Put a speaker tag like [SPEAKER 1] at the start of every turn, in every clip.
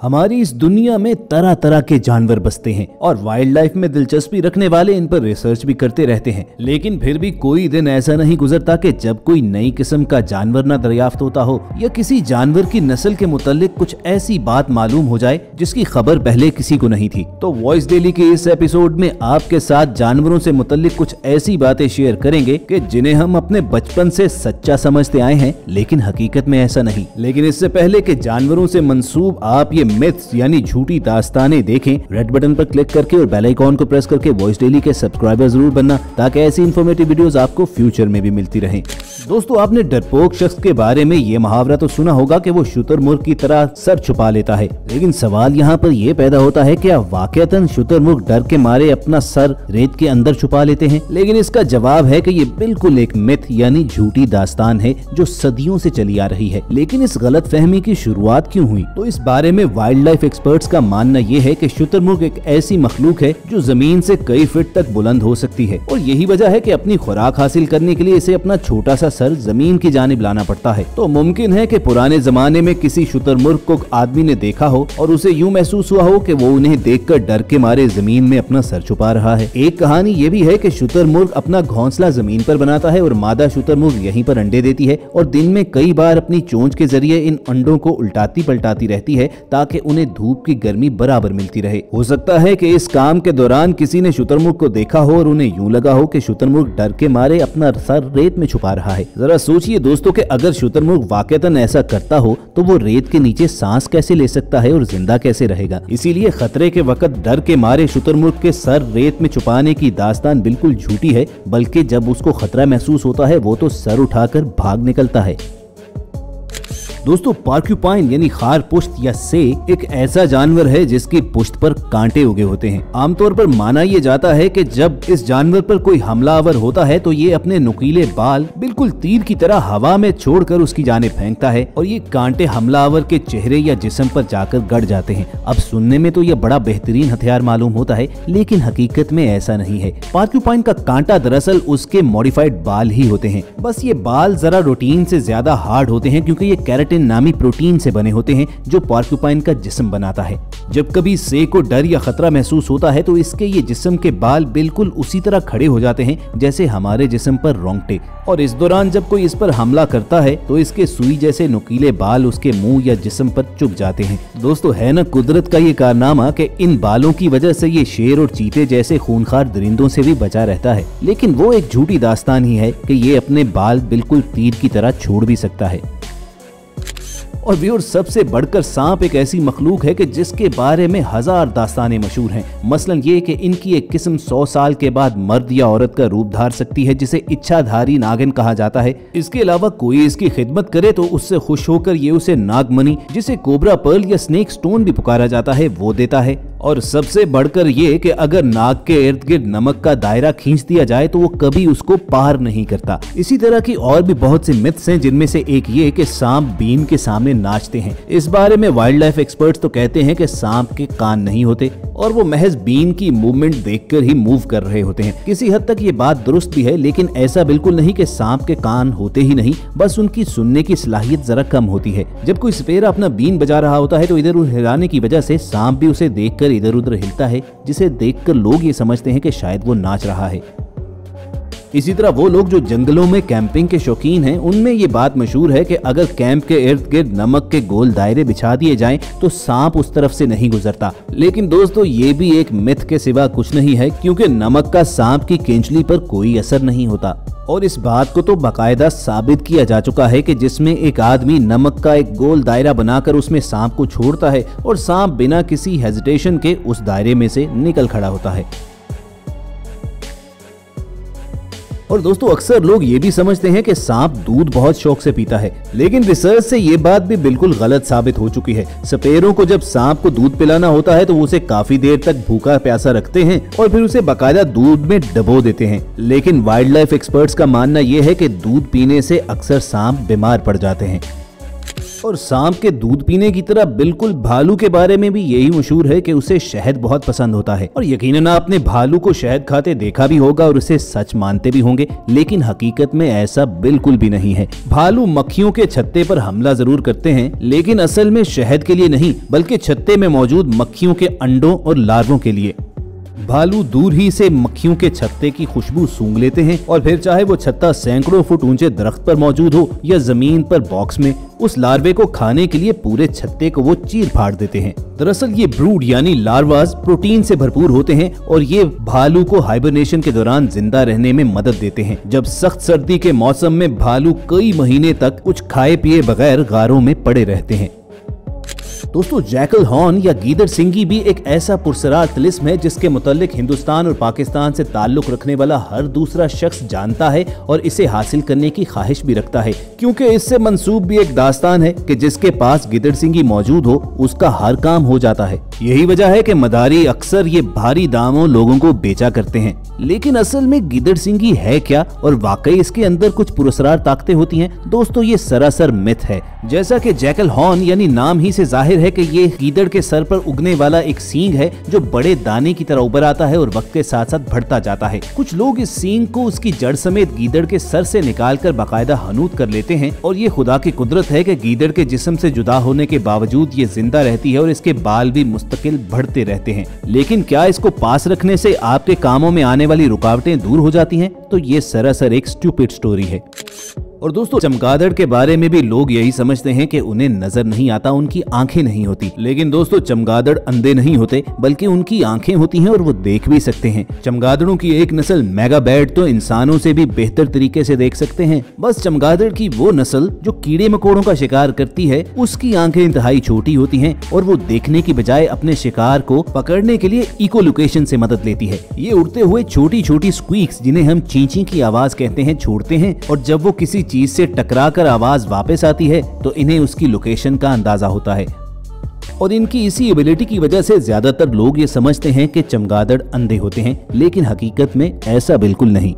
[SPEAKER 1] हमारी इस दुनिया में तरह तरह के जानवर बसते हैं और वाइल्ड लाइफ में दिलचस्पी रखने वाले इन पर रिसर्च भी करते रहते हैं, लेकिन फिर भी कोई दिन ऐसा नहीं गुजरता कि जब कोई नई किस्म का जानवर न दरियाफ्त होता हो या किसी जानवर की नस्ल के मुतालिक कुछ ऐसी बात मालूम हो जाए जिसकी खबर पहले किसी को नहीं थी। तो वॉइस डेली के इस एपिसोड में आपके साथ जानवरों से मुतालिक कुछ ऐसी बातें शेयर करेंगे कि जिन्हें हम अपने बचपन से सच्चा समझते आए हैं, लेकिन हकीकत में ऐसा नहीं। लेकिन इससे पहले कि जानवरों से मंसूब आप ये मिथ्स यानी झूठी दास्तानें देखें, रेड बटन पर क्लिक करके और बेल आइकॉन को प्रेस करके वॉइस डेली के सब्सक्राइबर जरूर बनना, ताकि ऐसी इन्फॉर्मेटिव वीडियोस आपको फ्यूचर में भी मिलती रहें। दोस्तों, आपने डरपोक शख्स के बारे में ये मुहावरा तो सुना होगा कि वो शुतुरमुर्ग की तरह सर छुपा लेता है, लेकिन सवाल यहाँ पर यह पैदा होता है कि वाकईतन शुतुरमुर्ग डर के मारे अपना सर रेत के अंदर छुपा लेते हैं। लेकिन इसका जवाब है कि ये बिल्कुल एक मिथ यानी झूठी दास्तान है जो सदियों से चली आ रही है। लेकिन इस गलत फहमी की शुरुआत क्यों हुई, तो इस बारे में वाइल्ड लाइफ एक्सपर्ट्स का मानना यह है कि शुतुरमुर्ग एक ऐसी मखलूक है जो जमीन से कई फीट तक बुलंद हो सकती है, और यही वजह है कि अपनी खुराक हासिल करने के लिए इसे अपना छोटा सा सर जमीन की जानिब लाना पड़ता है। तो मुमकिन है कि पुराने जमाने में किसी शुतुरमुर्ग को आदमी ने देखा हो और उसे यूं महसूस हुआ हो कि वो उन्हें देखकर डर के मारे जमीन में अपना सर छुपा रहा है। एक कहानी ये भी है कि शुतुरमुर्ग अपना घोंसला जमीन पर बनाता है और मादा शुतुरमुर्ग यहीं पर अंडे देती है और दिन में कई बार अपनी चोंच के जरिए इन अंडों को उल्टाती पलटाती रहती है ताकि उन्हें धूप की गर्मी बराबर मिलती रहे। हो सकता है कि इस काम के दौरान किसी ने शुतुरमुर्ग को देखा हो और उन्हें यूं लगा हो कि शुतुरमुर्ग डर के मारे अपना सर रेत में छुपा रहा है। जरा सोचिए दोस्तों कि अगर शुतुरमुर्ग वाकईतन ऐसा करता हो तो वो रेत के नीचे सांस कैसे ले सकता है और जिंदा कैसे रहेगा। इसीलिए खतरे के वक्त डर के मारे शुतुरमुर्ग के सर रेत में छुपाने की दास्तान बिल्कुल झूठी है, बल्कि जब उसको खतरा महसूस होता है वो तो सर उठाकर भाग निकलता है। दोस्तों, पार्क्यूपाइन यानी खार पुश्त या सेक एक ऐसा जानवर है जिसकी पुश्त पर कांटे उगे होते हैं। आमतौर पर माना यह जाता है कि जब इस जानवर पर कोई हमलावर होता है तो ये अपने नुकीले बाल बिल्कुल तीर की तरह हवा में छोड़कर उसकी जाने फेंकता है और ये कांटे हमलावर के चेहरे या जिस्म पर जाकर गड़ जाते हैं। अब सुनने में तो यह बड़ा बेहतरीन हथियार मालूम होता है, लेकिन हकीकत में ऐसा नहीं है। पार्क्यूपाइन का कांटा दरअसल उसके मॉडिफाइड बाल ही होते हैं, बस ये बाल जरा रूटीन से ज्यादा हार्ड होते हैं क्योंकि ये केराटिन नामी प्रोटीन से बने होते हैं जो पार्क्यूपाइन का जिस्म बनाता है। जब कभी सेक को डर या खतरा महसूस होता है तो इसके ये जिस्म के बाल बिल्कुल उसी तरह खड़े हो जाते हैं जैसे हमारे जिस्म पर रोंगटे, और इस दौरान जब कोई इस पर हमला करता है तो इसके सुई जैसे नुकीले बाल उसके मुंह या जिस्म पर चुभ जाते हैं। दोस्तों, है ना कुदरत का ये कारनामा कि इन बालों की वजह से ये शेर और चीते जैसे खूंखार दरिंदों से भी बचा रहता है। लेकिन वो एक झूठी दास्तान ही है कि ये अपने बाल बिल्कुल तीर की तरह छोड़ भी सकता है। और व्यूअर्स, सबसे बढ़कर सांप एक ऐसी मखलूक है कि जिसके बारे में हजार दास्तानें मशहूर हैं। मसलन ये कि इनकी एक किस्म 100 साल के बाद मर्द या औरत का रूप धार सकती है जिसे इच्छाधारी नागिन कहा जाता है। इसके अलावा कोई इसकी खिदमत करे तो उससे खुश होकर ये उसे नागमणि, जिसे कोबरा पर्ल या स्नेक स्टोन भी पुकारा जाता है, वो देता है। और सबसे बढ़कर ये कि अगर नाग के इर्द गिर्द नमक का दायरा खींच दिया जाए तो वो कभी उसको पार नहीं करता। इसी तरह की और भी बहुत से मिथ्स हैं, जिनमें से एक ये कि सांप बीन के सामने नाचते हैं। इस बारे में वाइल्ड लाइफ एक्सपर्ट्स तो कहते हैं कि सांप के कान नहीं होते और वो महज बीन की मूवमेंट देखकर ही मूव कर रहे होते हैं। किसी हद तक ये बात दुरुस्त भी है, लेकिन ऐसा बिल्कुल नहीं कि सांप के कान होते ही नहीं, बस उनकी सुनने की सलाहियत जरा कम होती है। जब कोई सपेरा अपना बीन बजा रहा होता है तो इधर उधर हिलाने की वजह से सांप भी उसे देखकर इधर उधर हिलता है, जिसे देखकर लोग ये समझते हैं कि शायद वो नाच रहा है। इसी तरह वो लोग जो जंगलों में कैंपिंग के शौकीन हैं, उनमें ये बात मशहूर है कि अगर कैंप के इर्द गिर्द नमक के गोल दायरे बिछा दिए जाएं तो सांप उस तरफ से नहीं गुजरता। लेकिन दोस्तों, ये भी एक मिथ के सिवा कुछ नहीं है, क्योंकि नमक का सांप की केंचली पर कोई असर नहीं होता। और इस बात को तो बाकायदा साबित किया जा चुका है कि जिसमें एक आदमी नमक का एक गोल दायरा बनाकर उसमें सांप को छोड़ता है और सांप बिना किसी हेजिटेशन के उस दायरे में से निकल खड़ा होता है। और दोस्तों, अक्सर लोग ये भी समझते हैं कि सांप दूध बहुत शौक से पीता है, लेकिन रिसर्च से ये बात भी बिल्कुल गलत साबित हो चुकी है। सपेरों को जब सांप को दूध पिलाना होता है तो वो उसे काफी देर तक भूखा प्यासा रखते हैं और फिर उसे बाकायदा दूध में डबो देते हैं। लेकिन वाइल्ड लाइफ एक्सपर्ट्स का मानना यह है कि दूध पीने से अक्सर सांप बीमार पड़ जाते हैं। और सांप के दूध पीने की तरह बिल्कुल भालू के बारे में भी यही मशहूर है कि उसे शहद बहुत पसंद होता है। और यकीनन आपने भालू को शहद खाते देखा भी होगा और उसे सच मानते भी होंगे, लेकिन हकीकत में ऐसा बिल्कुल भी नहीं है। भालू मक्खियों के छत्ते पर हमला जरूर करते हैं, लेकिन असल में शहद के लिए नहीं, बल्कि छत्ते में मौजूद मक्खियों के अंडों और लार्वों के लिए। भालू दूर ही से मक्खियों के छत्ते की खुशबू सूंघ लेते हैं और फिर चाहे वो छत्ता सैकड़ों फुट ऊंचे दरख्त पर मौजूद हो या जमीन पर बॉक्स में, उस लार्वे को खाने के लिए पूरे छत्ते को वो चीर फाड़ देते हैं। दरअसल ये ब्रूड यानी लार्वास प्रोटीन से भरपूर होते हैं और ये भालू को हाइबरनेशन के दौरान जिंदा रहने में मदद देते हैं। जब सख्त सर्दी के मौसम में भालू कई महीने तक कुछ खाए पिए बगैर गारों में पड़े रहते हैं। दोस्तों, जैकल हॉर्न या गीदड़ सिंगी भी एक ऐसा पुरसरार तिलिस्म है जिसके मुतालिक हिंदुस्तान और पाकिस्तान से ताल्लुक रखने वाला हर दूसरा शख्स जानता है और इसे हासिल करने की ख्वाहिश भी रखता है, क्योंकि इससे मंसूब भी एक दास्तान है कि जिसके पास गीदड़ सिंगी मौजूद हो उसका हर काम हो जाता है। यही वजह है कि मदारी अक्सर ये भारी दामों लोगों को बेचा करते हैं। लेकिन असल में गीदड़ सिंगी है क्या और वाकई इसके अंदर कुछ पुरसरार ताकतें होती हैं? दोस्तों, ये सरासर मिथ है। जैसा कि जैकल हॉर्न यानी नाम ही से जाहिर है कि ये गीदड़ के सर पर उगने वाला एक सींग है जो बड़े दाने की तरह उभर आता है और वक्त के साथ साथ बढ़ता जाता है। कुछ लोग इस सींग को उसकी जड़ समेत गीदड़ के सर से निकालकर बाकायदा हनूत कर लेते हैं और ये खुदा की कुदरत है कि गीदड़ के जिस्म से जुदा होने के बावजूद ये जिंदा रहती है और इसके बाल भी मुस्तकिल बढ़ते रहते हैं। लेकिन क्या इसको पास रखने से आपके कामों में आने वाली रुकावटें दूर हो जाती हैं? तो ये सरासर एक स्टूपिड स्टोरी है। और दोस्तों, चमगादड़ के बारे में भी लोग यही समझते हैं कि उन्हें नजर नहीं आता, उनकी आंखें नहीं होती। लेकिन दोस्तों, चमगादड़ अंधे नहीं होते, बल्कि उनकी आंखें होती हैं और वो देख भी सकते हैं। चमगादड़ों की एक नस्ल मेगाबैट तो इंसानों से भी बेहतर तरीके से देख सकते हैं। बस चमगादड़ की वो नस्ल जो कीड़े मकोड़ों का शिकार करती है, उसकी आंखें इंतहाई छोटी होती हैं और वो देखने की बजाय अपने शिकार को पकड़ने के लिए इकोलोकेशन से मदद लेती है। ये उड़ते हुए छोटी छोटी स्क्वीक्स, जिन्हें हम चींची की आवाज कहते हैं, छोड़ते हैं और जब वो किसी चीज से टकराकर आवाज वापस आती है तो इन्हें उसकी लोकेशन का अंदाजा होता है। और इनकी इसी एबिलिटी की वजह से ज्यादातर लोग ये समझते हैं कि चमगादड़ अंधे होते हैं, लेकिन हकीकत में ऐसा बिल्कुल नहीं।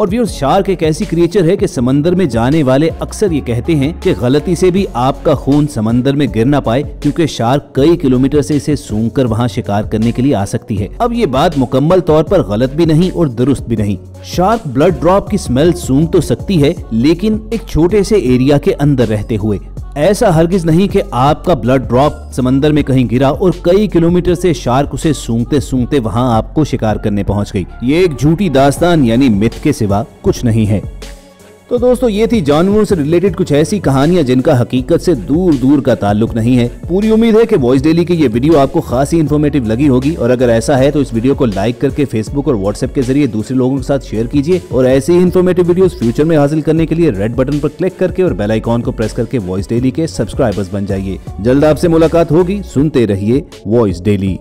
[SPEAKER 1] और व्यूअर्स, शार्क एक ऐसी क्रिएचर है कि समंदर में जाने वाले अक्सर ये कहते हैं कि गलती से भी आपका खून समंदर में गिर ना पाए, क्योंकि शार्क कई किलोमीटर से इसे सूंघकर वहां शिकार करने के लिए आ सकती है। अब ये बात मुकम्मल तौर पर गलत भी नहीं और दुरुस्त भी नहीं। शार्क ब्लड ड्रॉप की स्मेल सूंघ तो सकती है, लेकिन एक छोटे से एरिया के अंदर रहते हुए। ऐसा हरगिज नहीं कि आपका ब्लड ड्रॉप समंदर में कहीं गिरा और कई किलोमीटर से शार्क उसे सूंघते सूंघते वहां आपको शिकार करने पहुंच गई। ये एक झूठी दास्तान यानी मिथ के सिवा कुछ नहीं है। तो दोस्तों, ये थी जानवरों से रिलेटेड कुछ ऐसी कहानियां जिनका हकीकत से दूर दूर का ताल्लुक नहीं है। पूरी उम्मीद है कि वॉइस डेली की ये वीडियो आपको खासी इन्फॉर्मेटिव लगी होगी, और अगर ऐसा है तो इस वीडियो को लाइक करके फेसबुक और व्हाट्सएप के जरिए दूसरे लोगों के साथ शेयर कीजिए। और ऐसे ही इन्फॉर्मेटिव वीडियोस फ्यूचर में हासिल करने के लिए रेड बटन पर क्लिक करके और बेल आइकॉन को प्रेस करके वॉइस डेली के सब्सक्राइबर्स बन जाइए। जल्द आपसे मुलाकात होगी। सुनते रहिए वॉइस डेली।